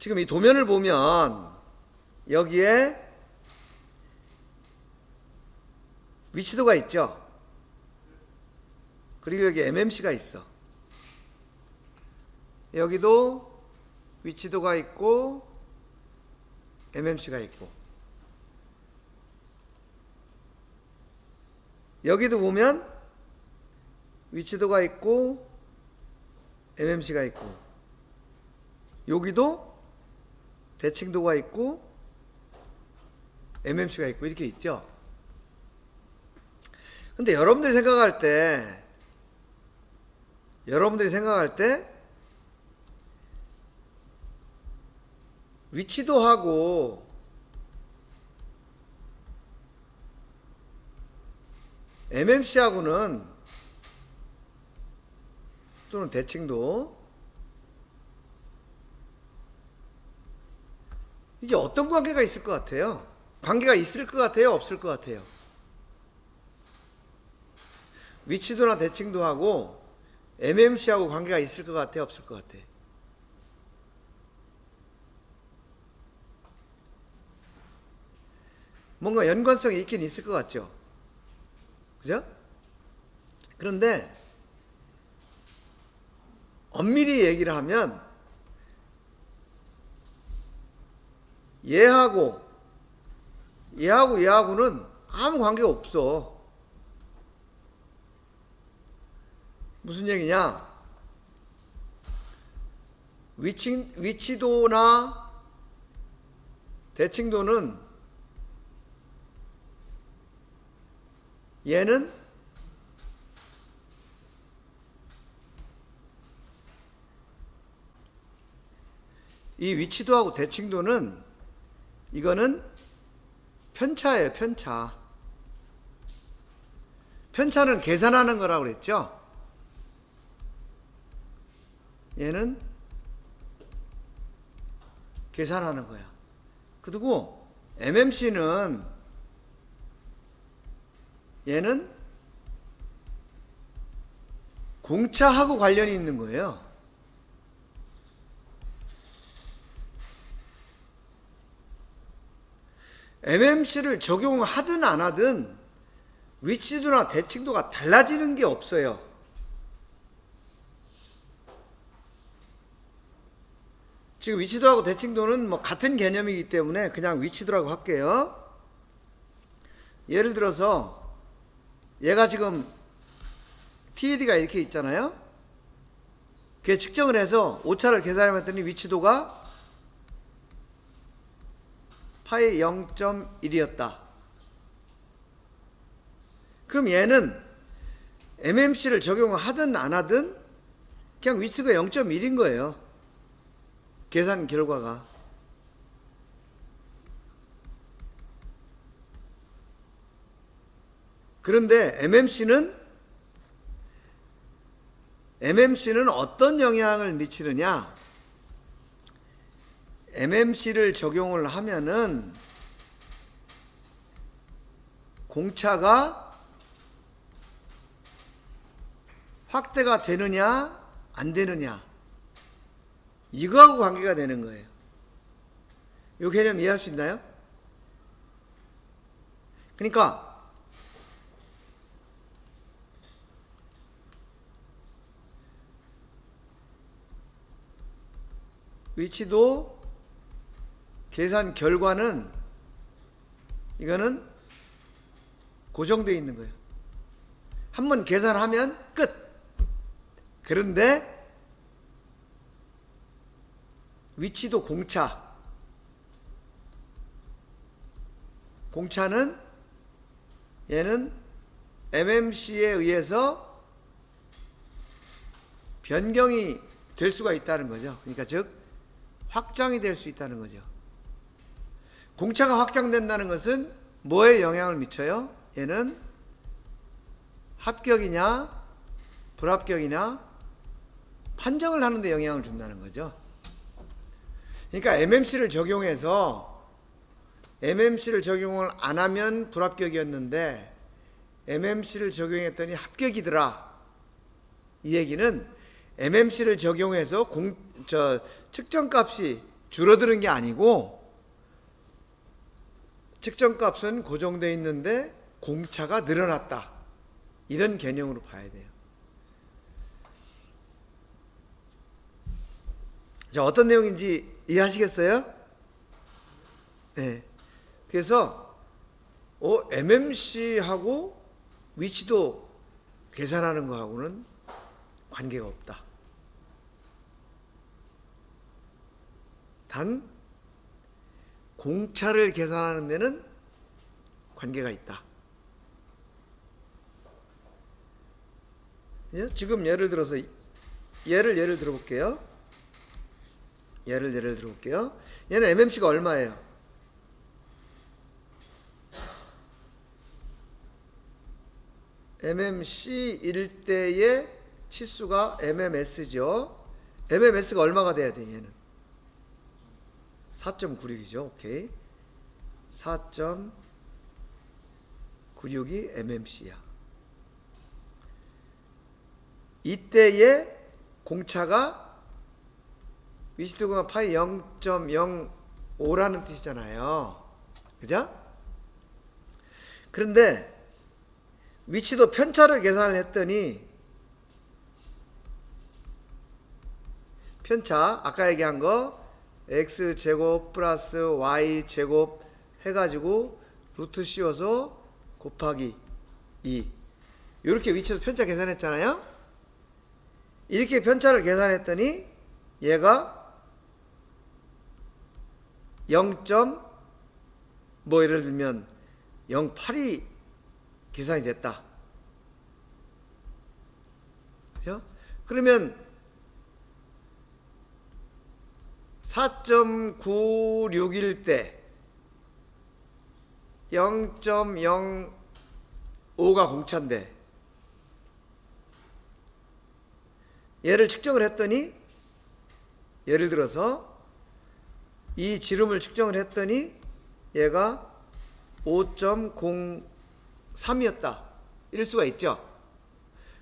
지금 이 도면을 보면 여기에 위치도가 있죠. 그리고 여기 MMC가 있어. 여기도 위치도가 있고 MMC가 있고, 여기도 보면 위치도가 있고 MMC가 있고, 여기도 대칭도가 있고 MMC가 있고 이렇게 있죠. 근데 여러분들이 생각할 때 위치도하고 MMC하고는 또는 대칭도, 이게 어떤 관계가 있을 것 같아요? 관계가 있을 것 같아요? 없을 것 같아요? 위치도나 대칭도하고 MMC하고 관계가 있을 것 같아요? 없을 것 같아요? 뭔가 연관성이 있긴 있을 것 같죠? 그죠? 그런데 엄밀히 얘기를 하면 얘하고는 아무 관계가 없어. 무슨 얘기냐? 위치도나 대칭도는 얘는 이 위치도하고 대칭도는 이거는 편차예요, 편차. 편차는 계산하는 거라고 그랬죠? 얘는 계산하는 거야. 그리고 MMC는 얘는 공차하고 관련이 있는 거예요. MMC를 적용하든 안 하든 위치도나 대칭도가 달라지는 게 없어요. 지금 위치도하고 대칭도는 뭐 같은 개념이기 때문에 그냥 위치도라고 할게요. 예를 들어서 얘가 지금 TED가 이렇게 있잖아요. 그게 측정을 해서 오차를 계산해봤더니 위치도가 파이 0.1이었다. 그럼 얘는 MMC를 적용하든 안 하든 그냥 위치도가 0.1인 거예요. 계산 결과가. 그런데 MMC는 어떤 영향을 미치느냐? MMC를 적용을 하면은 공차가 확대가 되느냐 안 되느냐, 이거하고 관계가 되는 거예요. 이 개념 이해할 수 있나요? 그러니까 위치도 계산 결과는 이거는 고정되어 있는 거예요. 한번 계산하면 끝. 그런데 위치도 공차는 얘는 MMC에 의해서 변경이 될 수가 있다는 거죠. 그러니까 즉 확장이 될 수 있다는 거죠. 공차가 확장된다는 것은 뭐에 영향을 미쳐요? 얘는 합격이냐 불합격이냐 판정을 하는 데 영향을 준다는 거죠. 그러니까 MMC를 적용을 안 하면 불합격이었는데 MMC를 적용했더니 합격이더라. 이 얘기는 MMC를 적용해서 측정값이 줄어드는 게 아니고 측정값은 고정되어 있는데 공차가 늘어났다. 이런 개념으로 봐야 돼요. 자, 어떤 내용인지 이해하시겠어요? 네. 그래서 MMC하고 위치도 계산하는 거하고는 관계가 없다. 단 공차를 계산하는 데는 관계가 있다. 지금 예를 들어서 예를 들어볼게요. 예를 들어볼게요. 얘는 MMC가 얼마예요? MMC일 때의 치수가 MMS죠. MMS가 얼마가 돼야 돼, 얘는? 4.96이죠. 오케이. 4.96이 MMC야. 이때의 공차가 위치도가 파이 0.05라는 뜻이잖아요. 그죠? 그런데 위치도 편차를 계산을 했더니 편차 아까 얘기한 거 x제곱 플러스 y제곱 해가지고 루트 씌워서 곱하기 2 이렇게 위치도 편차 계산했잖아요. 이렇게 편차를 계산했더니 얘가 0. 뭐 예를 들면 0.8이 계산이 됐다. 그죠? 그러면 4.96일 때 0.05가 공차인데 얘를 측정을 했더니 예를 들어서 이 지름을 측정을 했더니 얘가 5.03이었다. 이럴 수가 있죠.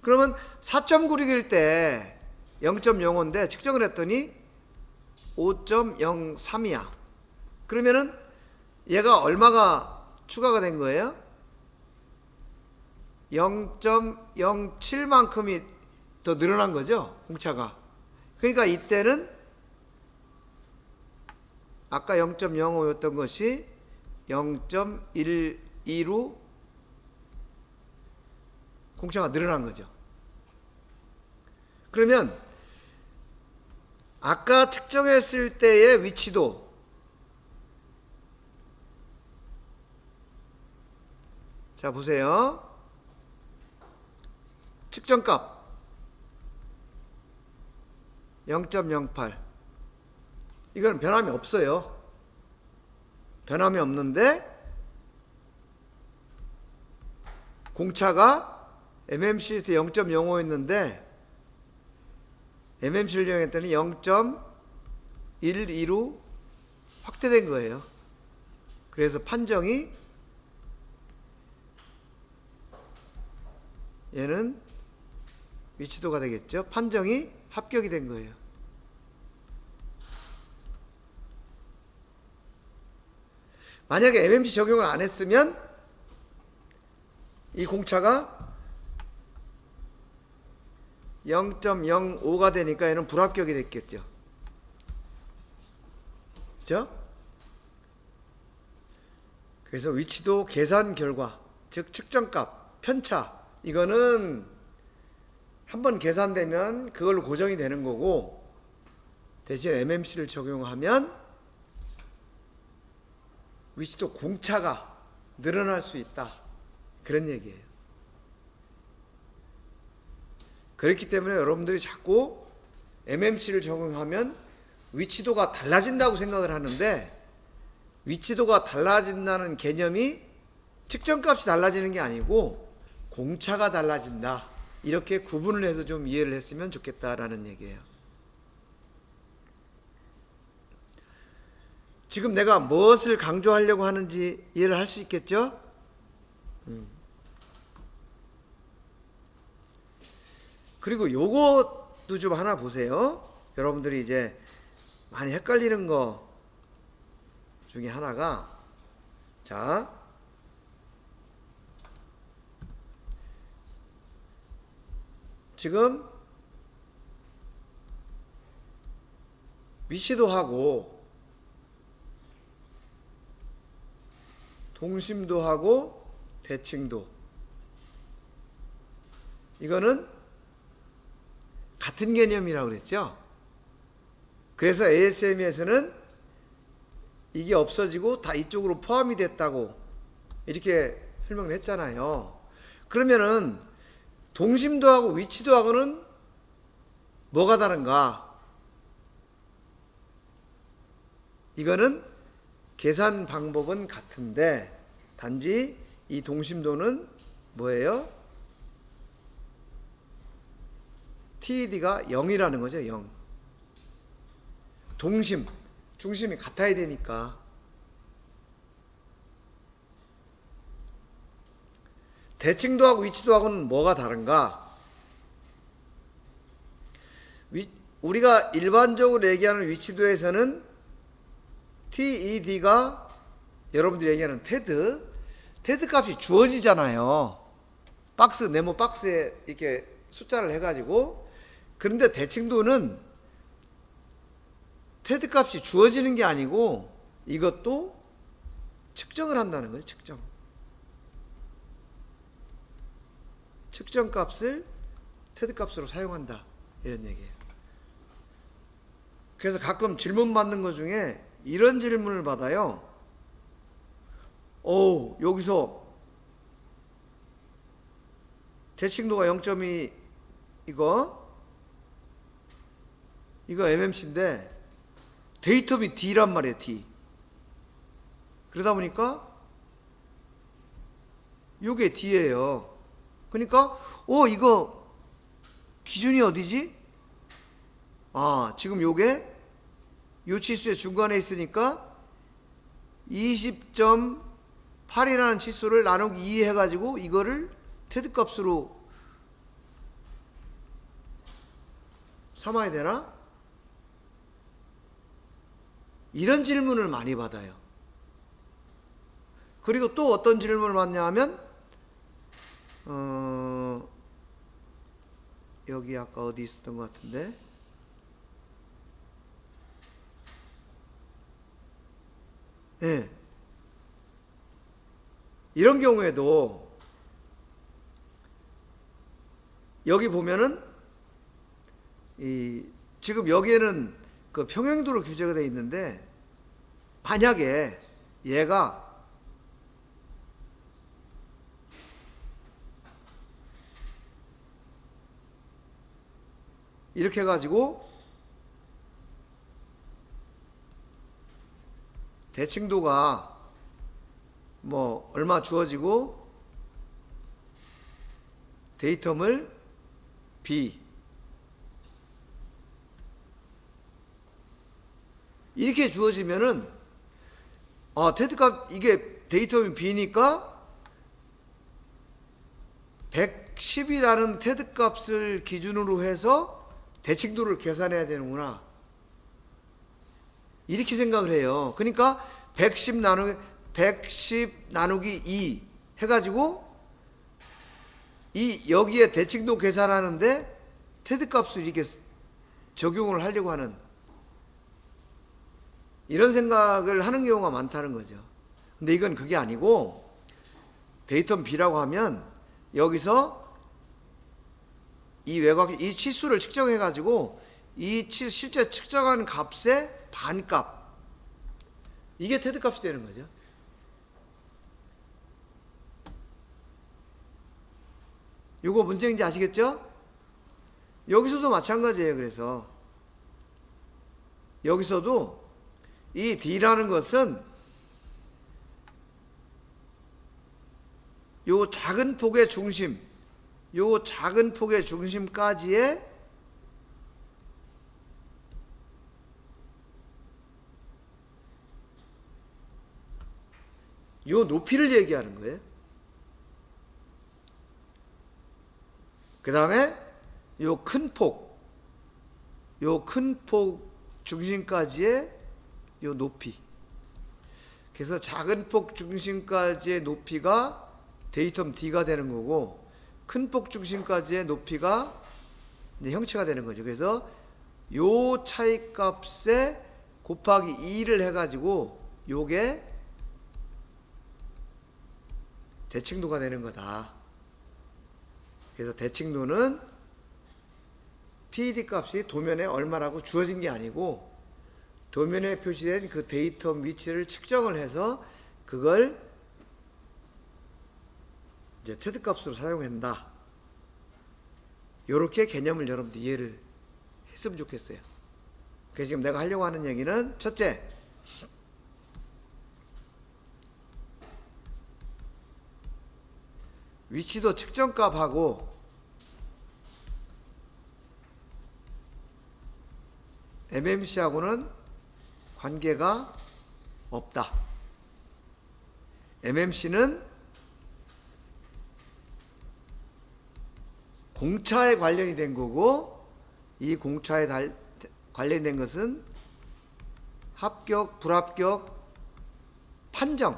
그러면 4.96일 때 0.05인데 측정을 했더니 5.03이야. 그러면은 얘가 얼마가 추가가 된 거예요? 0.07만큼이 더 늘어난 거죠, 공차가. 그러니까 이때는 아까 0.05였던 것이 0.12로 공차가 늘어난 거죠. 그러면 아까 측정했을 때의 위치도 자 보세요. 측정값 0.08 이건 변함이 없어요. 변함이 없는데 공차가 MMC에서 0.05였는데 MMC를 이용했더니 0.12로 확대된 거예요. 그래서 판정이 얘는 위치도가 되겠죠. 판정이 합격이 된 거예요. 만약에 MMC 적용을 안 했으면 이 공차가 0.05가 되니까 얘는 불합격이 됐겠죠. 그죠? 그래서 위치도 계산 결과, 즉 측정값, 편차 이거는 한번 계산되면 그걸로 고정이 되는 거고 대신 MMC를 적용하면 위치도 공차가 늘어날 수 있다. 그런 얘기예요. 그렇기 때문에 여러분들이 자꾸 MMC를 적용하면 위치도가 달라진다고 생각을 하는데 위치도가 달라진다는 개념이 측정값이 달라지는 게 아니고 공차가 달라진다. 이렇게 구분을 해서 좀 이해를 했으면 좋겠다라는 얘기예요. 지금 내가 무엇을 강조하려고 하는지 이해를 할 수 있겠죠? 그리고 요것도 좀 하나 보세요. 여러분들이 이제 많이 헷갈리는 거 중에 하나가, 자, 지금 위치도 하고 동심도 하고 대칭도, 이거는 같은 개념이라고 그랬죠. 그래서 ASM에서는 이게 없어지고 다 이쪽으로 포함이 됐다고 이렇게 설명을 했잖아요. 그러면은 동심도 하고 위치도 하고는 뭐가 다른가? 이거는 계산 방법은 같은데 단지 이 동심도는 뭐예요? TED가 0이라는 거죠. 0. 동심, 중심이 같아야 되니까. 대칭도하고 위치도하고는 뭐가 다른가? 우리가 일반적으로 얘기하는 위치도에서는 TED가 여러분들이 얘기하는 테드 값이 주어지잖아요. 박스, 네모 박스에 이렇게 숫자를 해가지고. 그런데 대칭도는 테드 값이 주어지는 게 아니고 이것도 측정을 한다는 거예요. 측정 값을 테드 값으로 사용한다, 이런 얘기예요. 그래서 가끔 질문 받는 것 중에 이런 질문을 받아요. 여기서 대칭도가 0.2 이거 MMC인데 데이텀이 D란 말이에요. D. 그러다 보니까 요게 D예요. 그러니까 이거 기준이 어디지? 지금 요게 요 치수의 중간에 있으니까 20.8이라는 치수를 나누기 2 해가지고 이거를 테드 값으로 삼아야 되나? 이런 질문을 많이 받아요. 그리고 또 어떤 질문을 받냐 하면 여기 아까 어디 있었던 것 같은데, 네. 이런 경우에도 여기 보면은 지금 여기에는 그 평행도로 규제가 되어 있는데, 만약에 얘가 이렇게 해가지고 대칭도가 뭐 얼마 주어지고 데이텀을 B 이렇게 주어지면은 테드값 이게 데이텀이 B니까 110이라는 테드값을 기준으로 해서 대칭도를 계산해야 되는구나, 이렇게 생각을 해요. 그러니까 110 나누기 2 해가지고 여기에 대칭도 계산하는데 테드 값을 이렇게 적용을 하려고 하는 이런 생각을 하는 경우가 많다는 거죠. 근데 이건 그게 아니고 데이텀 B라고 하면 여기서 이 치수를 측정해 가지고 실제 측정한 값의 반값, 이게 테드 값이 되는 거죠. 요거 문제인지 아시겠죠? 여기서도 마찬가지예요. 그래서 여기서도 이 D라는 것은 요 작은 폭의 중심까지의 요 높이를 얘기하는 거예요. 그 다음에 요 큰 폭 중심까지의 요 높이. 그래서 작은 폭 중심까지의 높이가 데이텀 D가 되는 거고, 큰 폭 중심까지의 높이가 이제 형체가 되는 거죠. 그래서 요 차이 값에 곱하기 2를 해가지고 요게 대칭도가 되는 거다. 그래서 대칭도는 TD 값이 도면에 얼마라고 주어진 게 아니고, 도면에 표시된 그 데이텀 위치를 측정을 해서 그걸 이제 테드 값으로 사용한다. 요렇게 개념을 여러분들 이해를 했으면 좋겠어요. 그래서 지금 내가 하려고 하는 얘기는, 첫째, 위치도 측정값하고 MMC하고는 관계가 없다. MMC는 공차에 관련이 된 거고, 이 공차에 관련된 것은 합격, 불합격, 판정을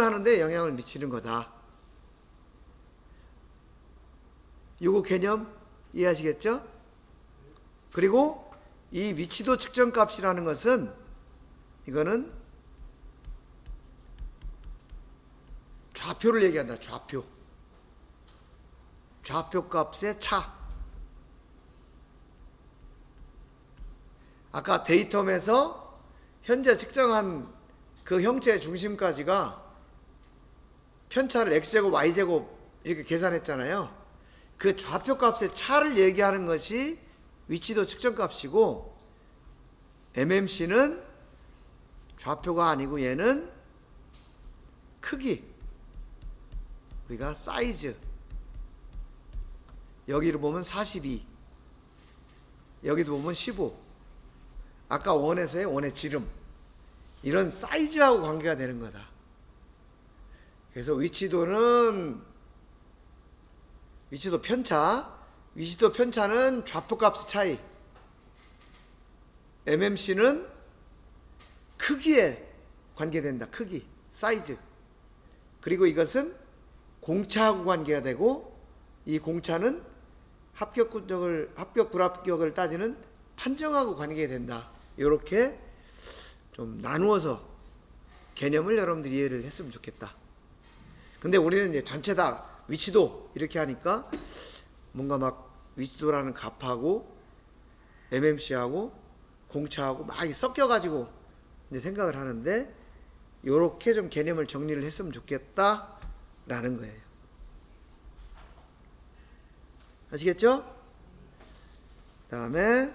하는데 영향을 미치는 거다. 요거 개념 이해하시겠죠? 그리고 이 위치도 측정값이라는 것은, 이거는 좌표를 얘기한다. 좌표 값의 차. 아까 데이텀에서 현재 측정한 그 형체의 중심까지가 편차를 x제곱 y제곱 이렇게 계산했잖아요. 그 좌표 값의 차를 얘기하는 것이 위치도 측정값이고, MMC는 좌표가 아니고 얘는 크기, 우리가 사이즈, 여기로 보면 42, 여기도 보면 15, 아까 원에서의 원의 지름, 이런 사이즈하고 관계가 되는 거다. 그래서 위치도 편차는 좌표값의 차이, MMC는 크기에 관계된다. 크기, 사이즈. 그리고 이것은 공차하고 관계가 되고, 이 공차는 합격 불합격을 따지는 판정하고 관계된다. 이렇게 좀 나누어서 개념을 여러분들이 이해를 했으면 좋겠다. 근데 우리는 이제 전체 다 위치도 이렇게 하니까 뭔가 막 위치도라는 값하고 MMC하고 공차하고 막 섞여가지고 이제 생각을 하는데, 이렇게 좀 개념을 정리를 했으면 좋겠다라는 거예요. 아시겠죠? 그 다음에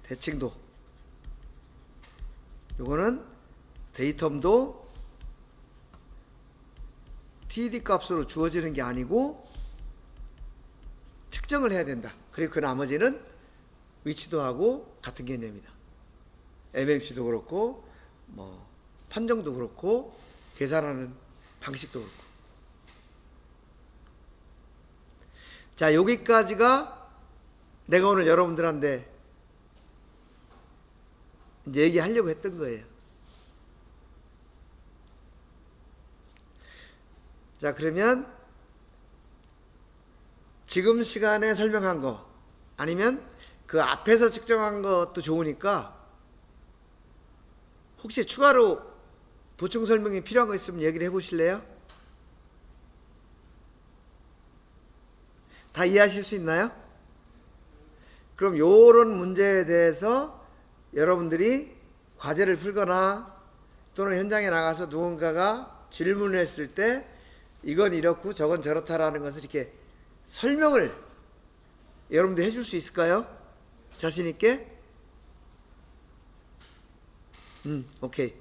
대칭도. 요거는 데이텀도 TD 값으로 주어지는 게 아니고 측정을 해야 된다. 그리고 그 나머지는 위치도 하고 같은 개념이다. MMC도 그렇고 뭐 판정도 그렇고 계산하는 방식도 그렇고. 자, 여기까지가 내가 오늘 여러분들한테 이제 얘기하려고 했던 거예요. 자, 그러면 지금 시간에 설명한 거 아니면 그 앞에서 측정한 것도 좋으니까, 혹시 추가로 보충 설명이 필요한 거 있으면 얘기를 해보실래요? 다 이해하실 수 있나요? 그럼 요런 문제에 대해서 여러분들이 과제를 풀거나 또는 현장에 나가서 누군가가 질문을 했을 때 이건 이렇고 저건 저렇다라는 것을 이렇게 설명을 여러분들 해줄 수 있을까요? 자신 있게? 오케이.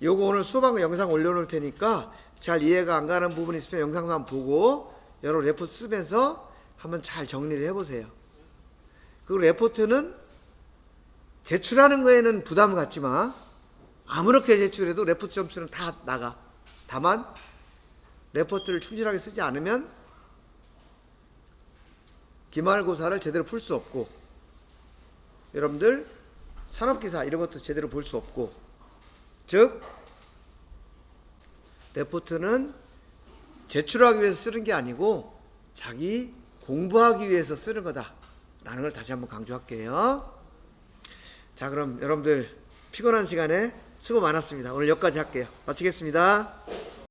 요거 오늘 수업한 거 영상 올려놓을 테니까 잘 이해가 안 가는 부분 있으면 영상도 한번 보고 여러분 레포트 쓰면서 한번 잘 정리를 해보세요. 그리고 레포트는 제출하는 거에는 부담을 갖지 마. 아무렇게 제출해도 레포트 점수는 다 나가. 다만 레포트를 충실하게 쓰지 않으면 기말고사를 제대로 풀 수 없고, 여러분들 산업기사 이런 것도 제대로 볼 수 없고, 즉 레포트는 제출하기 위해서 쓰는 게 아니고 자기 공부하기 위해서 쓰는 거다라는 걸 다시 한번 강조할게요. 자, 그럼 여러분들 피곤한 시간에 수고 많았습니다. 오늘 여기까지 할게요. 마치겠습니다.